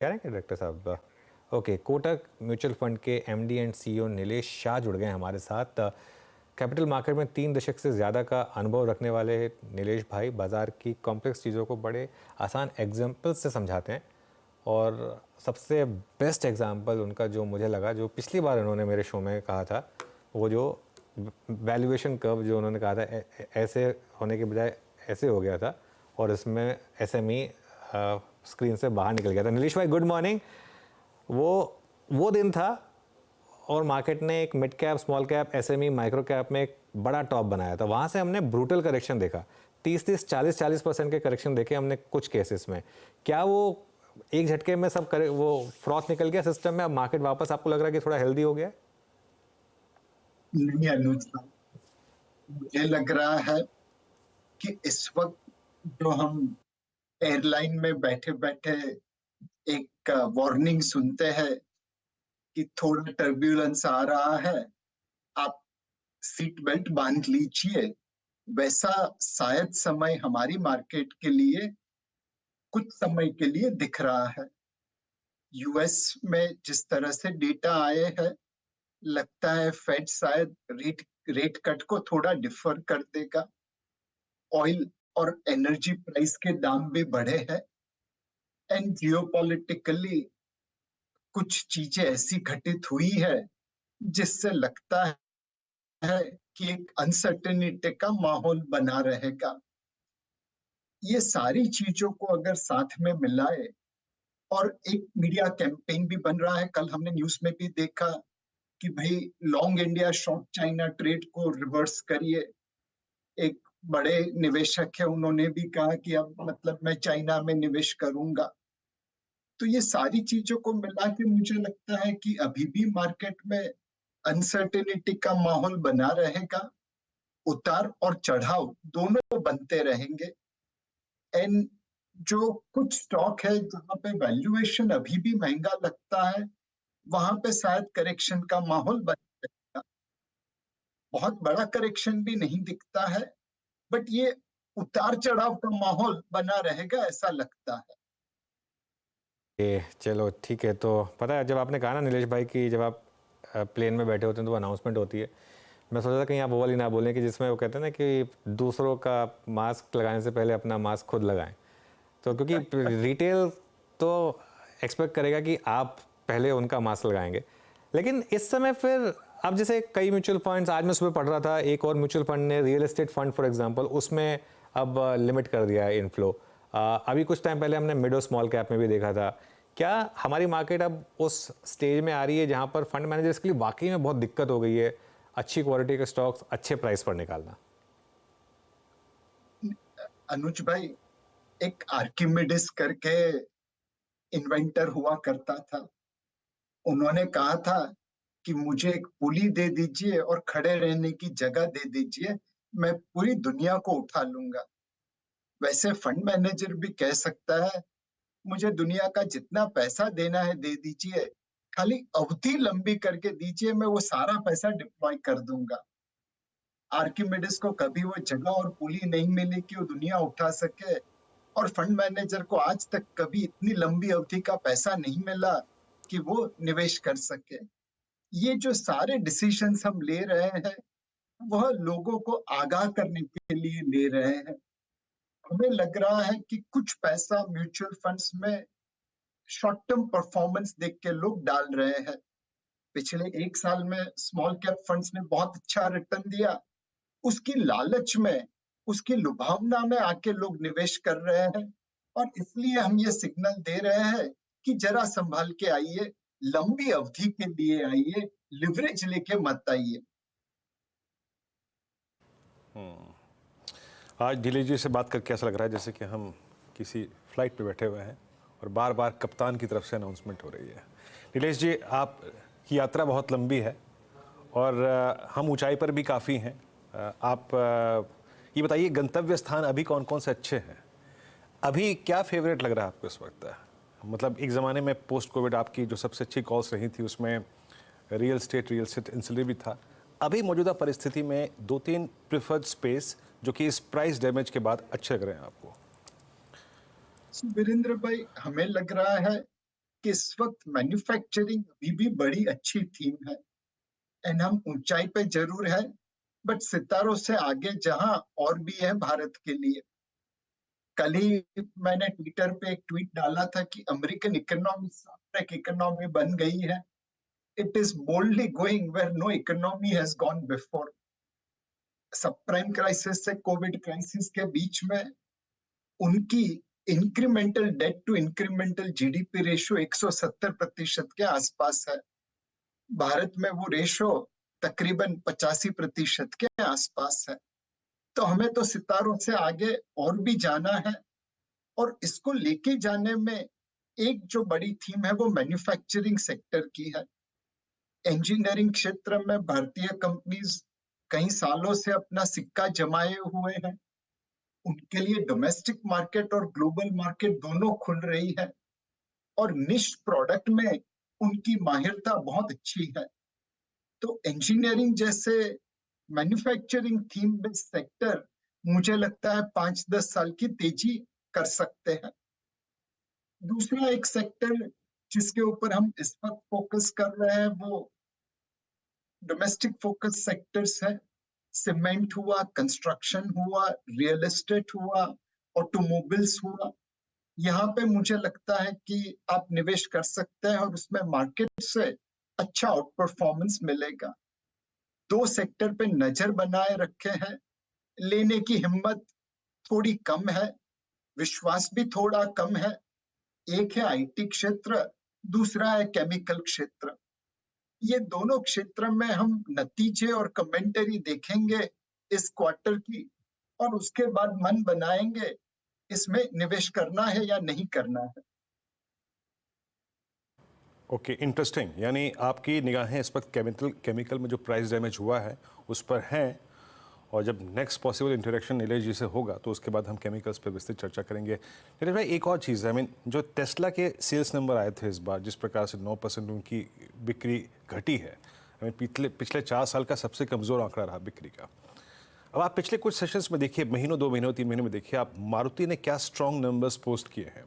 कह रहे हैं कि डायरेक्टर साहब? ओके, कोटक म्यूचुअल फंड के MD and CEO Nilesh Shah जुड़ गए हमारे साथ। कैपिटल मार्केट में 3 दशक से ज़्यादा का अनुभव रखने वाले नीलेश भाई बाज़ार की कॉम्प्लेक्स चीज़ों को बड़े आसान एग्जाम्पल से समझाते हैं। और सबसे बेस्ट एग्जाम्पल उनका जो मुझे लगा, जो पिछली बार उन्होंने मेरे शो में कहा था, वो जो वैल्यूएशन कर्व जो उन्होंने कहा था ऐसे होने के बजाय ऐसे हो गया था, और इसमें एसएमई स्क्रीन से बाहर निकल गया था। नीलेश भाई, गुड मॉर्निंग। वो दिन था और मार्केट ने एक mid cap, small cap, SME, micro cap में एक बड़ा टॉप बनाया था। वहाँ से हमने ब्रूटल करेक्शन देखा, 30-30, 40-40% के करेक्शन देखे हमने कुछ केसेस में। क्या वो एक झटके में सब वो फ्रॉथ निकल गया सिस्टम में? अब मार्केट वापस आपको लग रहा है कि थोड़ा हेल्दी हो गया? नहीं अनुज साहब, मुझे लग रहा है कि इस वक्त जो हम एयरलाइन में बैठे बैठे एक वार्निंग सुनते हैं कि थोड़ा टर्ब्यूलेंस आ रहा है, आप सीट बेल्ट बांध लीजिए, वैसा शायद समय हमारी मार्केट के लिए कुछ समय के लिए दिख रहा है। यूएस में जिस तरह से डेटा आए हैं, लगता है फेड शायद रेट रेट कट को थोड़ा डिफर कर देगा। ऑयल और एनर्जी प्राइस के दाम भी बढ़े हैं, एंड जियोपॉलिटिकली कुछ चीजें ऐसी घटित हुई है जिससे लगता है कि एक अनसर्टेनिटी का माहौल बना रहेगा। ये सारी चीजों को अगर साथ में मिलाए, और एक मीडिया कैंपेन भी बन रहा है, कल हमने न्यूज में भी देखा कि भाई long India short China trade को रिवर्स करिए। एक बड़े निवेशक है, उन्होंने भी कहा कि अब मतलब मैं चाइना में निवेश करूंगा। तो ये सारी चीजों को मिला के मुझे लगता है कि अभी भी मार्केट में अनसर्टेनिटी का माहौल बना रहेगा, उतार और चढ़ाव दोनों बनते रहेंगे। एंड जो कुछ स्टॉक है जहां पे वैल्यूएशन अभी भी महंगा लगता है, वहां पे शायद करेक्शन का माहौल बन रहेगा। बहुत बड़ा करेक्शन भी नहीं दिखता है, बट ये उतार चढ़ाव का माहौल बना रहेगा ऐसा लगता है। चलो ठीक है। तो पता है, जब आपने कहा ना नीलेश भाई कि जब आप प्लेन में बैठे होते हैं तो वो अनाउंसमेंट होती है, मैं सोचा था कहीं आप वो वाली ना बोलें कि जिसमें वो कहते हैं ना कि दूसरों का मास्क लगाने से पहले अपना मास्क खुद लगाएं। तो क्योंकि रिटेल तो एक्सपेक्ट करेगा कि आप पहले उनका मास्क लगाएंगे, लेकिन इस समय फिर अब जैसे कई म्यूचुअल फंड्स, आज मैं सुबह पढ़ रहा था एक और म्यूचुअल फंड ने real estate fund for example, उसमें अब लिमिट कर दिया है इनफ्लो। अभी कुछ टाइम पहले हमने मिड और स्मॉल कैप में भी देखा था। क्या हमारी मार्केट अब उस स्टेज में आ रही है जहां पर फंड मैनेजर्स के लिए वाकई में बहुत दिक्कत हो गई है अच्छी क्वालिटी के स्टॉक्स अच्छे प्राइस पर निकालना? अनुज भाई, एक आर्किमिडीज करके इन्वेंटर हुआ करता था। उन्होंने कहा था कि मुझे एक पुली दे दीजिए और खड़े रहने की जगह दे दीजिए, मैं पूरी दुनिया को उठा लूंगा। वैसे फंड मैनेजर भी कह सकता है, मुझे दुनिया का जितना पैसा देना है दे दीजिए, खाली अवधि लंबी करके दीजिए, मैं वो सारा पैसा डिप्लॉय कर दूंगा। आर्किमिडीज को कभी वो जगह और पुली नहीं मिली कि वो दुनिया उठा सके, और फंड मैनेजर को आज तक कभी इतनी लंबी अवधि का पैसा नहीं मिला कि वो निवेश कर सके। ये जो सारे डिसीजंस हम ले रहे हैं, वह लोगों को आगाह करने के लिए ले रहे हैं। हमें लग रहा है कि कुछ पैसा म्यूचुअल फंड्स में शॉर्ट टर्म परफॉर्मेंस देख के लोग डाल रहे हैं। पिछले एक साल में स्मॉल कैप फंड्स ने बहुत अच्छा रिटर्न दिया, उसकी लालच में, उसकी लुभावना में आके लोग निवेश कर रहे हैं। और इसलिए हम ये सिग्नल दे रहे हैं कि जरा संभाल के आइए, लंबी अवधि के लिए आइए, लिवरेज लेके मत आइए। आज नीलेश जी से बात करके ऐसा लग रहा है जैसे कि हम किसी फ्लाइट पे बैठे हुए हैं और बार बार कप्तान की तरफ से अनाउंसमेंट हो रही है। नीलेश जी, आप की यात्रा बहुत लंबी है और हम ऊंचाई पर भी काफ़ी हैं। आप ये बताइए, गंतव्य स्थान अभी कौन कौन से अच्छे हैं? अभी क्या फेवरेट लग रहा है आपको इस वक्त? मतलब एक ज़माने में पोस्ट कोविड आपकी जो सबसे अच्छी कॉल्स रही थी उसमें रियल स्टेट इंसुलिन भी था। अभी मौजूदा परिस्थिति में 2-3 प्रिफर्ड स्पेस जो कि इस प्राइस डैमेज के बाद अच्छे लग रहे हैं आपको? वीरेंद्र भाई, हमें लग रहा है कि इस वक्त मैन्युफैक्चरिंग अभी भी बड़ी अच्छी थीम है एंड हम ऊंचाई पे जरूर है, बट सितारों से आगे जहां और भी है भारत के लिए। कल ही मैंने ट्विटर पे एक ट्वीट डाला था कि अमेरिकन इकोनॉमी एक इकोनॉमी बन गई है। It is boldly going where no economy has gone before. Subprime crisis से कोविड क्राइसिस के बीच में उनकी incremental debt to incremental GDP ratio 170% के आसपास है। भारत में वो रेशियो तकरीबन 85% के आसपास है। तो हमें तो सितारों से आगे और भी जाना है, और इसको लेके जाने में एक जो बड़ी थीम है वो मैन्युफैक्चरिंग सेक्टर की है। इंजीनियरिंग क्षेत्र में भारतीय कंपनीज कई सालों से अपना सिक्का जमाए हुए हैं। उनके लिए डोमेस्टिक मार्केट और ग्लोबल मार्केट दोनों खुल रही है, और निश प्रोडक्ट में उनकी माहिरता बहुत अच्छी है। तो इंजीनियरिंग जैसे मैन्युफैक्चरिंग थीम बेस्ड सेक्टर मुझे लगता है 5-10 साल की तेजी कर सकते हैं। दूसरा एक सेक्टर जिसके ऊपर हम इस वक्त फोकस कर रहे हैं वो डोमेस्टिक फोकस सेक्टर्स है। सीमेंट हुआ, कंस्ट्रक्शन हुआ, रियल एस्टेट हुआ, ऑटोमोबाइल्स हुआ। यहाँ पे मुझे लगता है कि आप निवेश कर सकते हैं और उसमें मार्केट से अच्छा आउट परफॉर्मेंस मिलेगा। दो सेक्टर पे नजर बनाए रखे हैं, लेने की हिम्मत थोड़ी कम है, विश्वास भी थोड़ा कम है। एक है आईटी क्षेत्र, दूसरा है केमिकल क्षेत्र। ये दोनों क्षेत्र में हम नतीजे और कमेंटरी देखेंगे इस क्वार्टर की, और उसके बाद मन बनाएंगे इसमें निवेश करना है या नहीं करना है। Okay, interesting. यानी आपकी निगाहें इस वक्त केमिकल में जो प्राइस डैमेज हुआ है उस पर हैं, और जब नेक्स्ट पॉसिबल इंटरेक्शन नीलेश जी से होगा तो उसके बाद हम केमिकल्स पर विस्तृत चर्चा करेंगे। नीलेश भाई, एक और चीज़ है, जो टेस्ला के सेल्स नंबर आए थे इस बार, जिस प्रकार से 9% उनकी बिक्री घटी है, पिछले 4 साल का सबसे कमज़ोर आंकड़ा रहा बिक्री का। अब आप पिछले कुछ सेशंस में देखिए, महीनों, 2 महीनों, 3 महीने में देखिए आप, मारुति ने क्या स्ट्रॉन्ग नंबर्स पोस्ट किए हैं।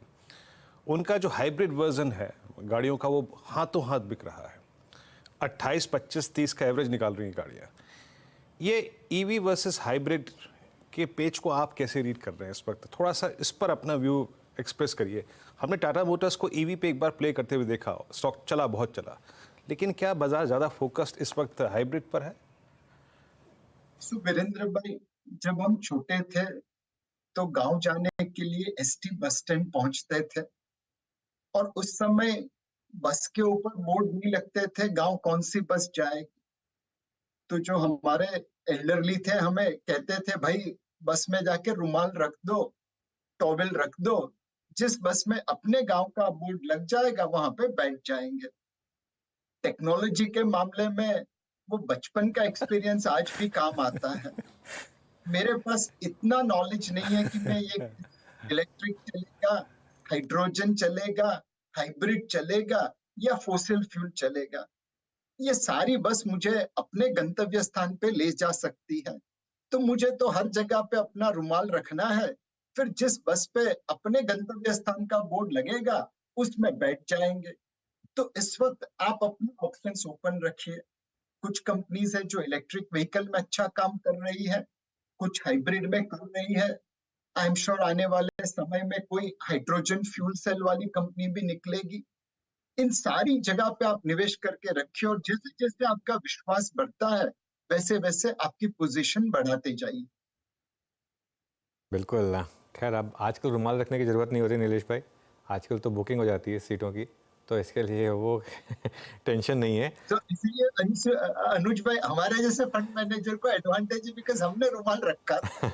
उनका जो हाइब्रिड वर्जन है गाड़ियों का, वो हाथों हाथ बिक रहा है। 28, 25, 30 का एवरेज निकाल रही हैं गाड़ियाँ। ये ईवी वर्सेस हाइब्रिड के पेच को आप कैसे रीड कर रहे हैं इस वक्त? थोड़ा सा इस पर अपना व्यू एक्सप्रेस करिए। हमने टाटा मोटर्स को ईवी पे एक बार प्ले करते हुए देखा, स्टॉक चला, बहुत चला, लेकिन क्या बाजार ज़्यादा फोकस्ड इस वक्त हाइब्रिड पर है? वीरेंद्र भाई, जब हम छोटे थे तो गांव जाने के लिए एसटी बस स्टैंड पहुंचते थे, और उस समय बस के ऊपर बोर्ड नहीं लगते थे गांव कौन सी बस जाएगी। तो जो हमारे एल्डरली थे हमें कहते थे, भाई बस में जाके रुमाल रख दो, टॉवेल रख दो, जिस बस में अपने गांव का बोर्ड लग जाएगा वहां पे बैठ जाएंगे। टेक्नोलॉजी के मामले में वो बचपन का एक्सपीरियंस आज भी काम आता है। मेरे पास इतना नॉलेज नहीं है कि मैं ये इलेक्ट्रिक चलेगा, हाइड्रोजन चलेगा, हाइब्रिड चलेगा या फोसिल फ्यूल चलेगा। ये सारी बस मुझे अपने गंतव्य स्थान पे ले जा सकती है। तो मुझे तो हर जगह पे अपना रुमाल रखना है, फिर जिस बस पे अपने गंतव्य स्थान का बोर्ड लगेगा उसमें बैठ जाएंगे। तो इस वक्त आप अपने ऑप्शंस ओपन रखिए। कुछ कंपनीज है जो इलेक्ट्रिक व्हीकल में अच्छा काम कर रही है, कुछ हाइब्रिड में कर रही है। आई एम श्योर आने वाले समय में कोई हाइड्रोजन फ्यूल सेल वाली कंपनी भी निकलेगी। इन सारी जगह पे आप निवेश करके रखिए, और जैसे जैसे आपका विश्वास बढ़ता है वैसे वैसे आपकी पोजीशन बढ़ाते जाइए। बिल्कुल। खैर, अब आजकल रुमाल रखने की ज़रूरत नहीं होती नीलेश भाई, आजकल तो बुकिंग हो जाती है सीटों की, तो इसके लिए वो टेंशन नहीं है। तो इसलिए अनुज भाई, हमारे जैसे फंड मैनेजर को एडवांटेज है बिकॉज हमने रुमाल रखा था।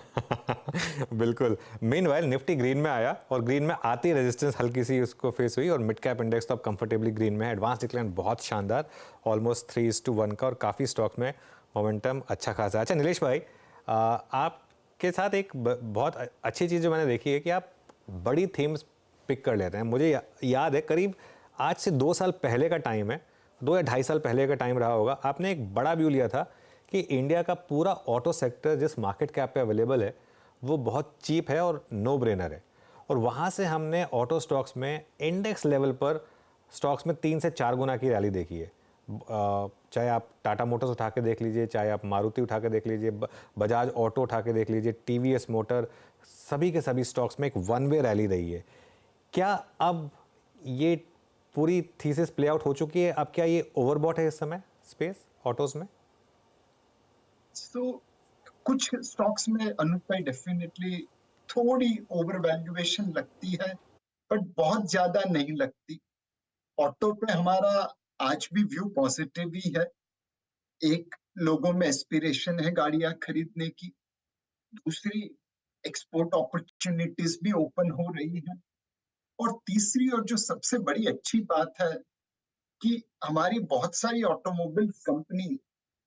बिल्कुल। मीनवाइल निफ्टी ग्रीन में आया, और ग्रीन में आती रेजिस्टेंस हल्की सी उसको फेस हुई, और मिड कैप इंडेक्स तो अब कंफर्टेबली ग्रीन में है। एडवांस डिक्लाइन बहुत शानदार, ऑलमोस्ट 3:1 का, और काफ़ी स्टॉक में मोमेंटम अच्छा खासा है। अच्छा नीलेश भाई, आपके साथ एक बहुत अच्छी चीज़ जो मैंने देखी है कि आप बड़ी थीम्स पिक कर लेते हैं। मुझे याद है करीब आज से 2 साल पहले का टाइम है, 2 या 2.5 साल पहले का टाइम रहा होगा, आपने एक बड़ा व्यू लिया था कि इंडिया का पूरा ऑटो सेक्टर जिस मार्केट कैप पे अवेलेबल है वो बहुत चीप है और नो ब्रेनर है, और वहाँ से हमने ऑटो स्टॉक्स में इंडेक्स लेवल पर स्टॉक्स में 3 से 4 गुना की रैली देखी है। चाहे आप टाटा मोटर्स उठा के देख लीजिए, चाहे आप मारुति उठा के देख लीजिए, बजाज ऑटो उठा के देख लीजिए, टीवीएस मोटर, सभी के सभी स्टॉक्स में एक वन वे रैली रही है। क्या अब ये पूरी थीसिस प्ले आउट हो चुकी है? अब क्या ये ओवरबॉट है इस समय स्पेस ऑटोज में? तो कुछ स्टॉक्स में अनूप भाई डेफिनेटली थोड़ी ओवर वैल्यूएशन लगती है, बट बहुत ज्यादा नहीं लगती। ऑटो पे हमारा आज भी व्यू पॉजिटिव ही है। एक, लोगों में एस्पिरेशन है गाड़ियां खरीदने की। दूसरी, एक्सपोर्ट अपॉर्चुनिटीज भी ओपन हो रही है। और तीसरी और जो सबसे बड़ी अच्छी बात है कि हमारी बहुत सारी ऑटोमोबाइल कंपनी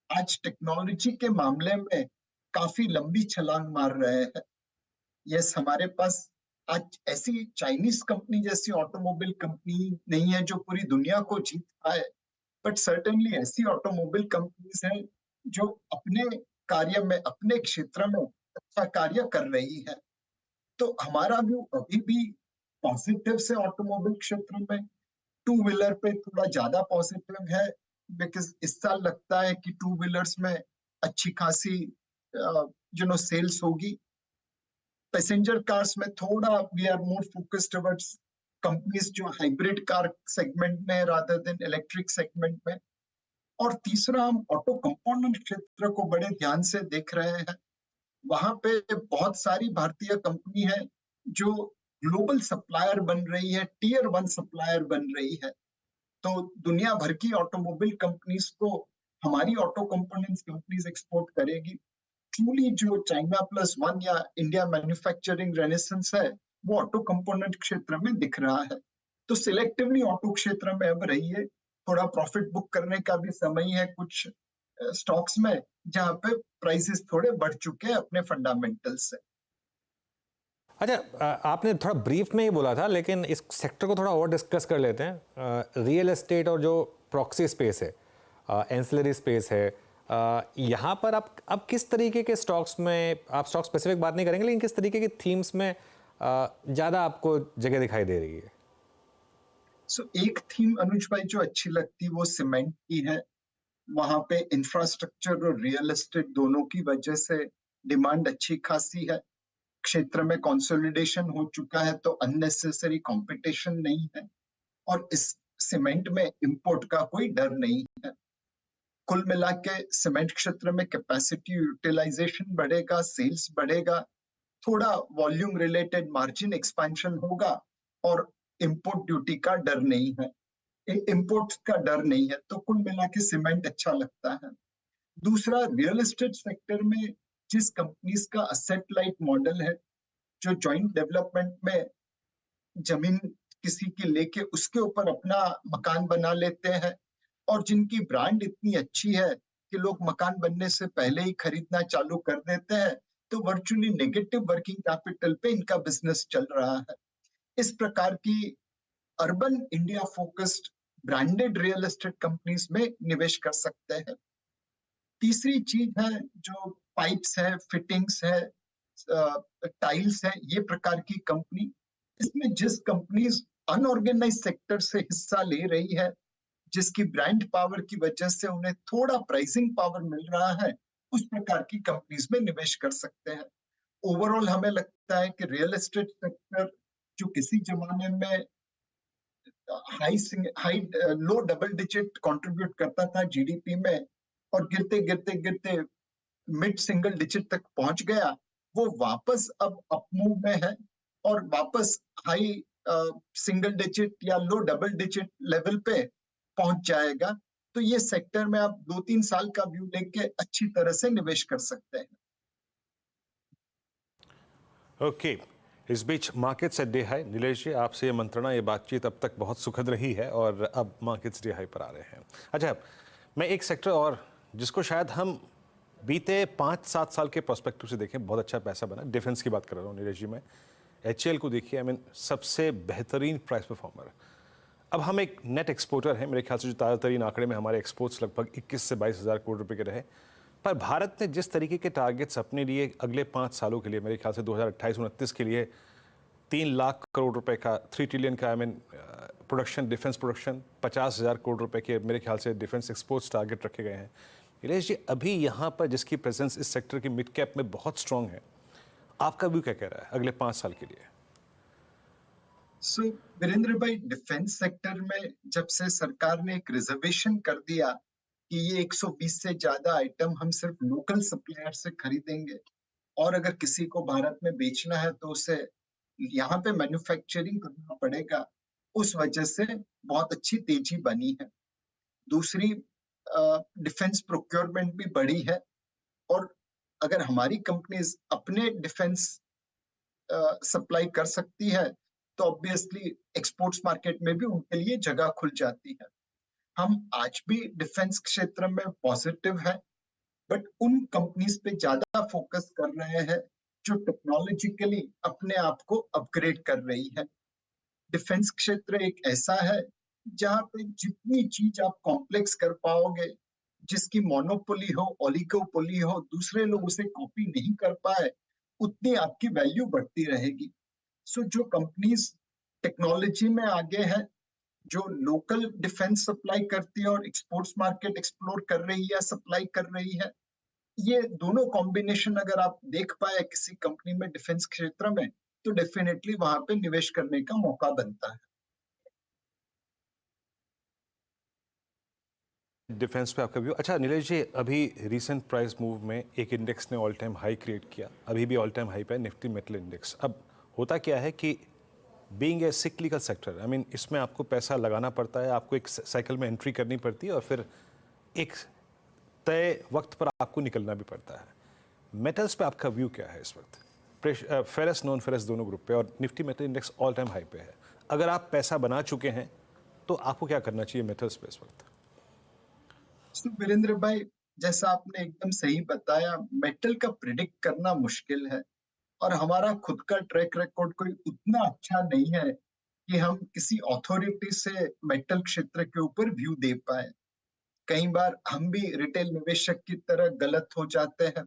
आज टेक्नोलॉजी के मामले में काफी लंबी छलांग मार रहे हैं। यस, हमारे पास आज ऐसी चाइनीज कंपनी जैसी ऑटोमोबाइल कंपनी नहीं है जो पूरी दुनिया को जीत पाए, बट सर्टेनली ऐसी ऑटोमोबाइल कंपनीज हैं जो अपने कार्य में, अपने क्षेत्र में अच्छा कार्य कर रही है। तो हमारा व्यू अभी भी पॉजिटिव से ऑटोमोबाइल क्षेत्र में। टू व्हीलर पे थोड़ा ज्यादा पॉजिटिव है, बिकॉज इस साल लगता है कि टू व्हीलर्स में अच्छी खासी सेल्स होगी। पैसेंजर कार्स में थोड़ा we are more focused towards companies जो हाइब्रिड कार सेगमेंट में रादर देन इलेक्ट्रिक सेगमेंट में। और तीसरा, हम ऑटो कंपोनेंट क्षेत्र को बड़े ध्यान से देख रहे हैं। वहां पे बहुत सारी भारतीय कंपनी है जो ग्लोबल सप्लायर बन रही है, टीयर 1 सप्लायर बन रही है। तो दुनिया भर की ऑटोमोबाइल कंपनीज को हमारी ऑटो कंपोनेंट्स कंपनीज एक्सपोर्ट करेगी। ट्रूली जो चाइना प्लस वन या इंडिया मैन्युफैक्चरिंग रेनेसेंस है, वो ऑटो कंपोनेंट क्षेत्र में दिख रहा है। तो सिलेक्टिवली ऑटो क्षेत्र में अब रहिए। थोड़ा प्रॉफिट बुक करने का भी समय है कुछ स्टॉक्स में जहां पे प्राइसेस थोड़े बढ़ चुके हैं अपने फंडामेंटल से। अच्छा, आपने थोड़ा ब्रीफ में ही बोला था, लेकिन इस सेक्टर को थोड़ा और डिस्कस कर लेते हैं। रियल एस्टेट और जो प्रॉक्सी स्पेस है, एंसिलरी स्पेस है, यहाँ पर आप अब किस तरीके के स्टॉक्स में, आप स्टॉक स्पेसिफिक बात नहीं करेंगे, लेकिन किस तरीके के थीम्स में ज़्यादा आपको जगह दिखाई दे रही है? एक थीम अनुज भाई जो अच्छी लगती है वो सीमेंट की है। वहां पे इंफ्रास्ट्रक्चर और रियल एस्टेट दोनों की वजह से डिमांड अच्छी खासी है। क्षेत्र में कंसोलिडेशन हो चुका है, तो अननेसेसरी कंपटीशन नहीं है। और इस सीमेंट में इंपोर्ट का कोई डर नहीं है। कुल मिला के सीमेंट क्षेत्र में कैपेसिटी यूटिलाइजेशन बढ़ेगा, सेल्स बढ़ेगा, थोड़ा वॉल्यूम रिलेटेड मार्जिन एक्सपेंशन होगा, और इंपोर्ट ड्यूटी का डर नहीं है, इंपोर्ट का डर नहीं है। तो कुल मिला के सीमेंट अच्छा लगता है। दूसरा, रियल एस्टेट सेक्टर में जिस कंपनीज का असेट लाइट मॉडल है, जो जॉइंट डेवलपमेंट में जमीन किसी की लेके उसके ऊपर अपना मकान बना लेते हैं, और जिनकी ब्रांड इतनी अच्छी है कि लोग मकान बनने से पहले ही खरीदना चालू कर देते हैं, तो वर्चुअली नेगेटिव वर्किंग कैपिटल पे इनका बिजनेस चल रहा है। इस प्रकार की urban India focused branded real estate companies में निवेश कर सकते हैं। तीसरी चीज है जो पाइप्स है, फिटिंग्स है, टाइल्स है, ये प्रकार की कंपनी। इसमें जिस कंपनीज अनऑर्गेनाइज सेक्टर से हिस्सा ले रही है, जिसकी ब्रांड पावर की वजह से उन्हें थोड़ा प्राइसिंग पावर मिल रहा है, उस प्रकार की कंपनीज में निवेश कर सकते हैं। ओवरऑल हमें लगता है कि रियल एस्टेट सेक्टर जो किसी जमाने में high low double digit contribute करता था जीडीपी में, और गिरते गिरते गिरते मिड सिंगल डिजिट तक पहुंच गया, वो वापस अब अपमूव में है और वापस हाई सिंगल डिजिट या लो डबल डिजिट लेवल पे पहुंच जाएगा। तो ये सेक्टर में आप 2-3 साल का व्यू लेके अच्छी तरह से निवेश कर सकते हैं। ओके, इस बीच markets at day high. Nilesh ji, आपसे ये मंत्रणा, ये बातचीत अब तक बहुत सुखद रही है और अब मार्केट्स डे हाई पर आ रहे हैं। अच्छा, मैं एक सेक्टर और जिसको शायद हम बीते 5-7 साल के प्रोस्पेक्टिव से देखें, बहुत अच्छा पैसा बना, डिफेंस की बात कर रहा हूँ नीलेश जी। मैं HAL को देखिए, आई मीन सबसे बेहतरीन प्राइस परफॉर्मर। अब हम एक नेट एक्सपोर्टर हैं, मेरे ख्याल से जो ताज़ा तरीन आंकड़े में हमारे एक्सपोर्ट्स लगभग 21 से 22 हज़ार करोड़ रुपए के रहे। पर भारत ने जिस तरीके के टारगेट्स अपने लिए अगले 5 सालों के लिए, मेरे ख्याल से 2028-29 के लिए 3 लाख करोड़ रुपए का, 3 ट्रिलियन का I mean production, defence production 50,000 crore रुपए के मेरे ख्याल से डिफेंस एक्सपोर्ट्स टारगेट रखे गए हैं। नीलेश जी, अभी यहाँ पर जिसकी प्रेजेंस इस सेक्टर की मिड कैप में बहुत स्ट्रांग है, आपका व्यू क्या कह रहा है अगले 5 साल के लिए? सो वीरेंद्र भाई, डिफेंस सेक्टर में जब से सरकार ने एक रिजर्वेशन कर दिया कि ये 120 से ज्यादा आइटम हम सिर्फ लोकल सप्लायर से खरीदेंगे, और अगर किसी को भारत में बेचना है तो उसे यहाँ पे मैन्युफैक्चरिंग करना पड़ेगा, उस वजह से बहुत अच्छी तेजी बनी है। दूसरी, डिफेंस प्रोक्योरमेंट भी बढ़ी है, और अगर हमारी कंपनीज अपने डिफेंस सप्लाई कर सकती है तो ऑब्वियसली एक्सपोर्ट्स मार्केट में भी उनके लिए जगह खुल जाती है। हम आज भी डिफेंस क्षेत्र में पॉजिटिव है, बट उन कंपनीज पे ज्यादा फोकस कर रहे हैं जो टेक्नोलॉजिकली अपने आप को अपग्रेड कर रही है। डिफेंस क्षेत्र एक ऐसा है जहां पे जितनी चीज आप कॉम्प्लेक्स कर पाओगे, जिसकी मोनोपोली हो, ओलिगोपोली हो, दूसरे लोग उसे कॉपी नहीं कर पाए, उतनी आपकी वैल्यू बढ़ती रहेगी। सो जो कंपनीज टेक्नोलॉजी में आगे है, जो लोकल डिफेंस सप्लाई करती है और एक्सपोर्ट्स मार्केट एक्सप्लोर कर रही है, सप्लाई कर रही है, ये दोनों कॉम्बिनेशन अगर आप देख पाए किसी कंपनी में डिफेंस क्षेत्र में, तो डेफिनेटली वहां पे निवेश करने का मौका बनता है। डिफेंस पे आपका व्यू। अच्छा नीलेश जी, अभी रीसेंट प्राइस मूव में एक इंडेक्स ने ऑल टाइम हाई क्रिएट किया, अभी भी ऑल टाइम हाई पे निफ्टी मेटल इंडेक्स। अब होता क्या है कि being a cyclical sector, I mean इसमें आपको पैसा लगाना पड़ता है, आपको एक साइकिल में एंट्री करनी पड़ती है और फिर एक तय वक्त पर आपको निकलना भी पड़ता है। मेटल्स पे आपका व्यू क्या है इस वक्त? फेरस नॉन फेरस दोनों ग्रुप पे, और Nifty metal index all time high पे है। अगर आप पैसा बना चुके हैं तो आपको क्या करना चाहिए मेटल्स पे इस वक्त? तो वीरेंद्र भाई, जैसा आपने एकदम सही बताया, मेटल का प्रिडिक्ट करना मुश्किल है, और हमारा खुद का ट्रैक रिकॉर्ड कोई उतना अच्छा नहीं है कि हम किसी अथॉरिटी से मेटल क्षेत्र के ऊपर व्यू दे पाए। कई बार हम भी रिटेल निवेशक की तरह गलत हो जाते हैं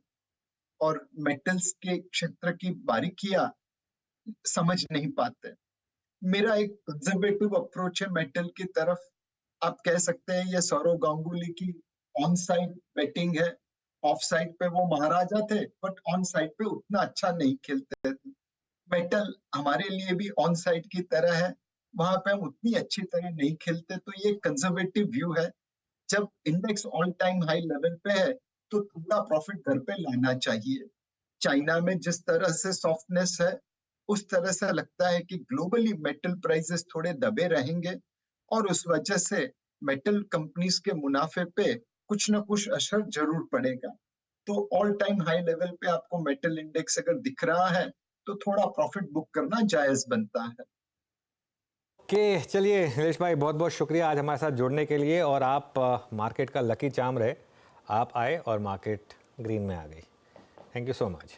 और मेटल्स के क्षेत्र की बारीकियां समझ नहीं पाते। मेरा एक कंजर्वेटिव अप्रोच है मेटल की तरफ। आप कह सकते हैं ये सौरव गांगुली की ऑन साइड बैटिंग है। ऑफ साइड पे वो महाराजा थे, बट ऑन साइड पे उतना अच्छा नहीं खेलते थे। मेटल हमारे लिए भी ऑन साइड की तरह है, वहां पे हम उतनी अच्छी तरह नहीं खेलते। तो ये कंजर्वेटिव व्यू है। जब index all time high level पे है तो थोड़ा प्रॉफिट घर पे लाना चाहिए। चाइना में जिस तरह से सॉफ्टनेस है, उस तरह से लगता है कि ग्लोबली मेटल प्राइसेस थोड़े दबे रहेंगे, और उस वजह से मेटल कंपनीज के मुनाफे पे कुछ ना कुछ असर जरूर पड़ेगा। तो ऑल टाइम हाई लेवल पे आपको मेटल इंडेक्स अगर दिख रहा है तो थोड़ा प्रॉफिट बुक करना जायज बनता है। कि चलिए नीलेश भाई, बहुत बहुत शुक्रिया आज हमारे साथ जुड़ने के लिए, और आप मार्केट का लकी चार्म रहे। आप आए और मार्केट ग्रीन में आ गई। Thank you so much.